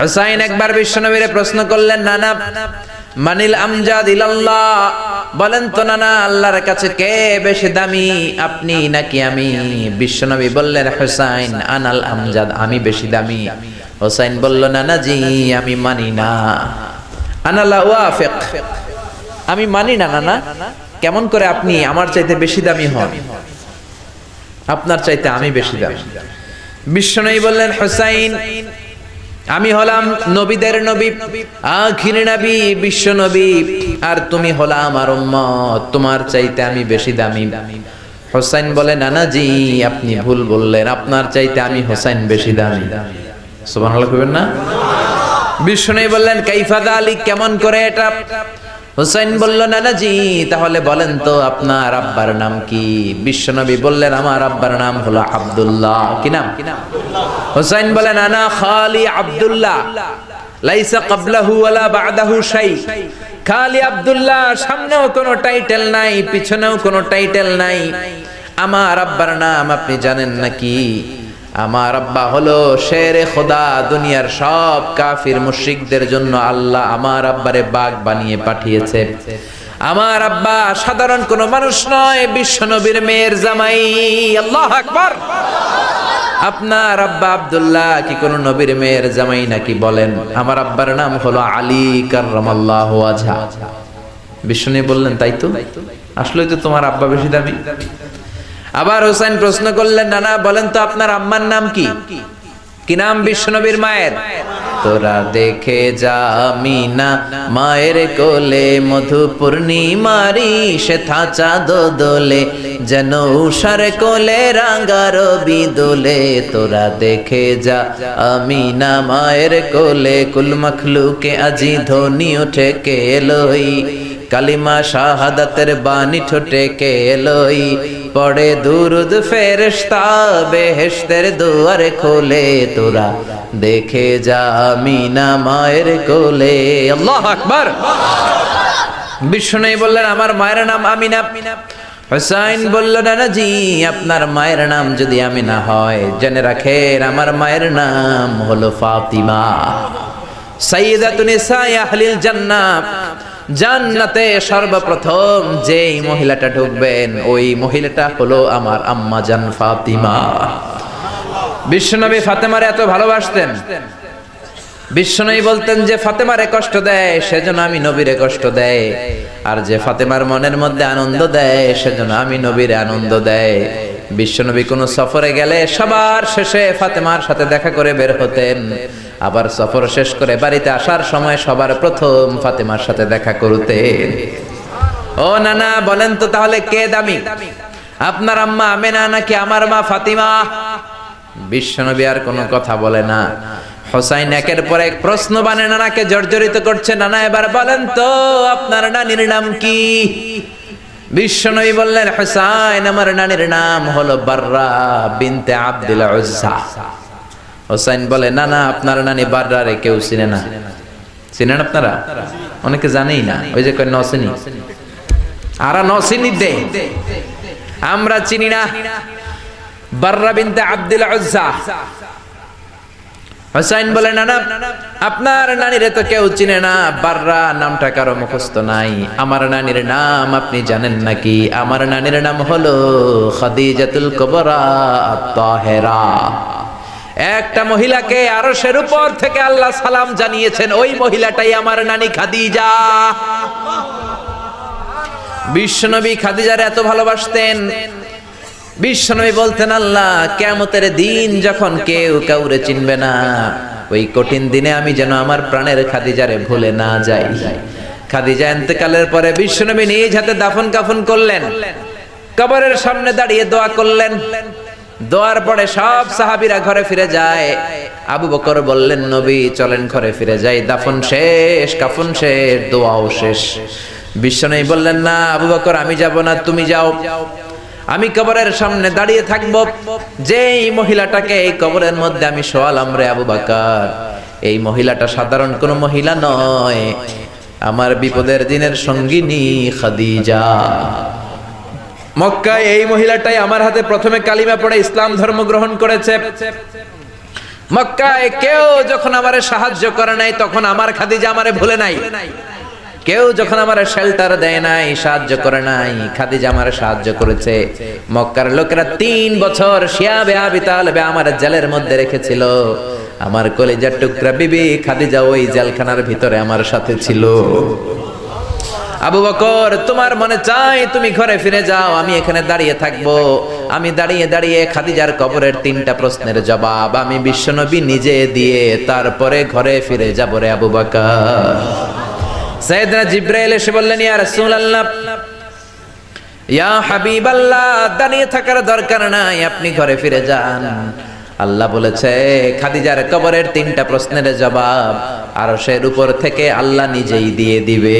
হুসাইন একবার বিশ্বনবীরে প্রশ্ন করলেন, নানা মানিল আমজাদ ইলাল্লাহ, বলেন তো নানা আল্লাহর কাছে কে বেশি দামি, আপনি নাকি আমি? বিশ্বনবী বললেন, হুসাইন আনাল আমজাদ, আমি বেশি দামি। হুসাইন বলল, নানা জি আমি মানি না, আনা লা ওয়াফিক, আমি মানি না নানা। কেমন করে আপনি আমার চাইতে বেশি দামি হন? আপনার চাইতে আমি বেশি দামি। বিশ্বনবী বললেন, হুসাইন আমি হলাম নবীদের নবী, আখির নবী, বিশ্ব নবী, আর তুমি হলা আমার উম্মত, তোমার চাইতে আমি বেশি দামি। হুসাইন বলে, নানা জি আপনি ভুল বললেন, আপনার চাইতে আমি হুসাইন বেশি দামি। সুবহানাল্লাহ কইবেন না? বিশ্বনবী বললেন, কাইফা যালিক, কেমন করে এটা? হুসাইন বলল, নানা জি তাহলে বলেন তো আপনার আব্বার নাম কি? বিশ্বনবী বললেন, আমার আব্বার নাম হলো আব্দুল্লাহ। কি নাম? হুসাইন বলেন, আনা খালি আব্দুল্লাহ, লাইসা ক্বাবলাহু ওয়ালা বা'দাহু শাই। খালি আব্দুল্লাহ, সামনেও কোনো টাইটেল নাই, পিছনেও কোনো টাইটেল নাই। আমার আব্বার নাম আপনি জানেন নাকি? আমার আব্বা হলো শেরে খোদা, দুনিয়ার সব কাফির মুশরিকদের জন্য আল্লাহ আমার আব্বারে বাগ বানিয়ে পাঠিয়েছে। আমার আব্বা সাধারণ কোনো মানুষ নয়, বিশ্ব নবীর মেয়ের জামাই। আল্লাহু আকবার। আপনার আব্বা আব্দুল্লাহ কি কোন নবীর মেয়ের জামাই নাকি? বলেন, আমার আব্বার নাম হলো আলী কাররামাল্লাহু ওয়াজহা। বিষ্ণু বললেন, তাই তো, আসলেই তো তোমার আব্বা বেশি দামি। আবার হুসাইন প্রশ্ন করলেন, নানা বলেন তো আপনার আম্মার নাম কি? কি নাম বিশ্বনবীর মায়ের? তোরা দেখে যা আমিনা মায়ের কোলে, মধু পূর্ণিমারি সে থাচা দোলে, যেন উষার কোলে রাঙ্গার বিদোলে। তোরা দেখে যা আমিনা মায়ের কোলে, কুল মখলুকে আজি ধ্বনি ওঠে কে লই, কালিমা শাহাদাতের বাণী ঠোঁটে কে লই, পড়ে দুরুদ ফেরেশতা বেহেশতের দুয়ার খোলে। তোরা দেখে যা আমিনা মায়ের কোলে। আল্লাহু আকবার। বিশ্বনবী বললেন, আমার মায়ের নাম আমিনা। হুসাইন বলল, নানা জি আপনার মায়ের নাম যদি আমিনা হয়, জেনে রাখেন আমার মায়ের নাম হলো ফাতিমা, সাইয়্যিদাতুন নিসাই আহলিল জান্নাহ। জান্নাতে সর্বপ্রথম যেই মহিলাটা ঢুকবেন, ওই মহিলাটা হলো আমার আম্মা জান ফাতিমা। বিশ্বনবী ফাতেমারে এত ভালোবাসতেন, বিশ্বনবী বলতেন যে ফাতেমারে কষ্ট দেয় সেজন্য আমি নবীরে কষ্ট দেয়, আর যে ফাতেমার মনের মধ্যে আনন্দ দেয় সেজন্য আমি নবীরে আনন্দ দেয়। বিশ্বনবী কোন সফরে গেলে সবার শেষে ফাতেমার সাথে দেখা করে বের হতেন, আবার সফর শেষ করে বাড়িতে আসার সময় সবার প্রথম ফাতেমার সাথে দেখা করতেন। ও নানা বলেন তো তাহলে কে দামি, আপনার আম্মা আমেনা নাকি আমার মা ফাতিমা? বিশ্বনবী আর কোনো কথা বলে না। হুসাইন একের পর এক প্রশ্ন বানে নানাকে জর্জরিত করছে, নানা এবার বলেন তো আপনার নানির নাম কি? বিশ্বনবী বললেন, হুসাইন আমার নানির নাম হলো বাররা বিনতে আব্দুল উজ্জা। হুসাইন বলে, না না আপনার নানি বাররা রে কেউ চিনে না। চিনেন আপনারা? অনেকে জানেই না, ওই যে কয় নসিনি, আরা নসিনি দে, আমরা চিনি না বাররা বিনতে আব্দুল উজ্জা। হুসাইন বলে, না না আপনার নানিরে তো কেউ চিনে না, বাররা নামটা কারো মুখস্থ নাই। আমার নানির নাম আপনি জানেন নাকি? আমার নানির নাম হলো খাদিজাতুল কুবরা আত-তাহেরা। একটা মহিলাকে আরশের উপর থেকে আল্লাহ সালাম জানিয়েছেন, ওই মহিলাটাই আমার নানি খাদিজা। বিশ্বনবী খাদিজারে এত ভালোবাসতেন, বিশ্বনবী বলতেন, আল্লাহ কিয়ামতের দিন যখন কেউ কাউরে চিনবে না, ওই কঠিন দিনে আমি যেন আমার প্রাণের খাদিজারে ভুলে না যাই। খাদিজা ইন্তেকালের পরে বিশ্বনবী নিজ হাতে দাফন কাফন করলেন, কবরের সামনে দাঁড়িয়ে দোয়া করলেন। দোয়ার পরে সব সাহাবীরা ঘরে ফিরে যায়। আবু বকর বললেন, নবী চলেন ঘরে ফিরে যাই, দাফন শেষ, কাফন শেষ, দোয়াও শেষ। বিশ্বনবী বললেন, না আবু বকর আমি যাব না, তুমি যাও, আমি কবরের সামনে দাঁড়িয়ে থাকবো। যেই মহিলাটাকে এই কবরের মধ্যে আমি শোয়ালাম রে আবু বকর, এই মহিলাটা সাধারণ কোন মহিলা নয়, আমার বিপদের দিনের সঙ্গিনী খাদিজা। মক্কায় এই মহিলাটাই আমার হাতে প্রথমে কালিমা পড়ে ইসলাম ধর্ম গ্রহণ করেছে। মক্কায় কেউ যখন আমারে সাহায্য করে নাই তখন আমার খাদিজা আমারে ভুলে নাই। কেউ যখন আমারে শেল্টার দেয় নাই, সাহায্য করে নাই, খাদিজা আমারে সাহায্য করেছে। মক্কার লোকেরা 3 বছর শিয়াবে আবি তালেবে আমার জেলের মধ্যে রেখেছিল। আমার কলিজার টুকরা বিবি খাদিজা ওই জেলখানার ভিতরে আমার সাথে ছিল। আবু বকর, তোমার মনে চাই তুমি ঘরে ফিরে যাও, আমি এখানে দাঁড়িয়ে থাকবো। আমি দাঁড়িয়ে দাঁড়িয়ে খাদিজার কবরের 3টা প্রশ্নের জবাব আমি বিশ্বনবী নিজে দিয়ে তারপরে ঘরে ফিরে যাব রে আবু বকর। সাইয়েদনা জিবরাইল এসে বললেন, ইয়া রাসূলুল্লাহ, ইয়া হাবিবাল্লাহ, দাঁড়িয়ে থাকার দরকার নাই, আপনি ঘরে ফিরে যান। আল্লাহ বলেছে খাদিজার কবরের 3টা প্রশ্নের জবাব আরশের উপর থেকে আল্লাহ নিজেই দিয়ে দিবে।